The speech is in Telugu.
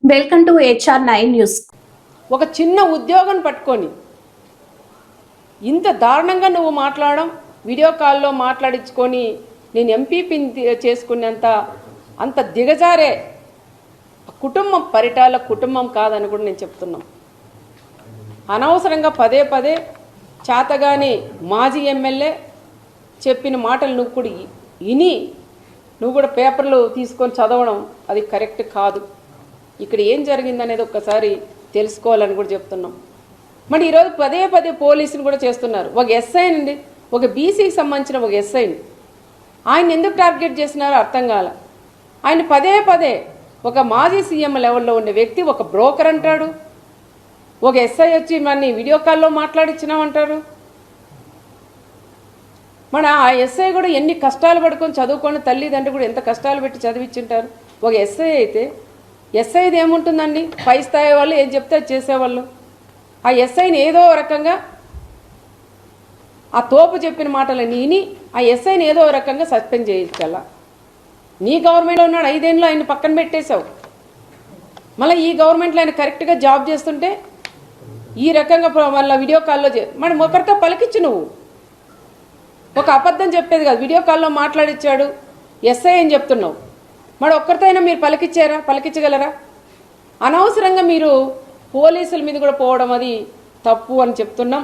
Welcome to HR9 news. ఒక చిన్న ఉద్యోగం పట్టుకొని ఇంత దారుణంగా నువ్వు మాట్లాడడం, వీడియో కాల్లో మాట్లాడించుకొని నేను ఎంపీపీని చేసుకునేంత అంత దిగజారే కుటుంబం పరిటాల కుటుంబం కాదని కూడా నేను చెప్తున్నాం. అనవసరంగా పదే పదే చేతగాని మాజీ ఎమ్మెల్యే చెప్పిన మాటలు నువ్వు కూడా విని నువ్వు కూడా పేపర్లు తీసుకొని చదవడం అది కరెక్ట్ కాదు. ఇక్కడ ఏం జరిగిందనేది ఒక్కసారి తెలుసుకోవాలని కూడా చెప్తున్నాం. మరి ఈరోజు పదే పదే పోలీసులు కూడా చేస్తున్నారు. ఒక ఎస్ఐ నుండి ఒక బీసీకి సంబంధించిన ఒక ఎస్ఐని ఆయన ఎందుకు టార్గెట్ చేసినారో అర్థం కాల. ఆయన పదే పదే ఒక మాజీ సీఎం లెవెల్లో ఉండే వ్యక్తి ఒక బ్రోకర్ అంటాడు, ఒక ఎస్ఐ వచ్చి మన వీడియో కాల్లో మాట్లాడించినామంటారు. మన ఆ ఎస్ఐ కూడా ఎన్ని కష్టాలు పడుకొని చదువుకొని తల్లిదండ్రులు కూడా ఎంత కష్టాలు పెట్టి చదివించుంటారు. ఒక ఎస్ఐ అయితే ఎస్ఐది ఏముంటుందండి, పై స్థాయి వాళ్ళు ఏం చెప్తే అది చేసేవాళ్ళు. ఆ ఎస్ఐని ఏదో రకంగా ఆ తోపు చెప్పిన మాటలని విని ఆ ఎస్ఐని ఏదో రకంగా సస్పెండ్ చేయించాల. నీ గవర్నమెంట్లో ఉన్నాడు, 5 ఏళ్ళు ఆయన పక్కన పెట్టేశావు. మళ్ళీ ఈ గవర్నమెంట్లో ఆయన కరెక్ట్గా జాబ్ చేస్తుంటే ఈ రకంగా మళ్ళీ వీడియో కాల్లో మరి ఒకరితో పలికిచ్చు. నువ్వు ఒక అబద్ధం చెప్పేది కాదు, వీడియో కాల్లో మాట్లాడిచ్చాడు ఎస్ఐ అని చెప్తున్నావు. మరి ఒక్కరితో అయినా మీరు పలికించగలరా? అనవసరంగా మీరు పోలీసుల మీద కూడా పోవడం అది తప్పు అని చెప్తున్నాం.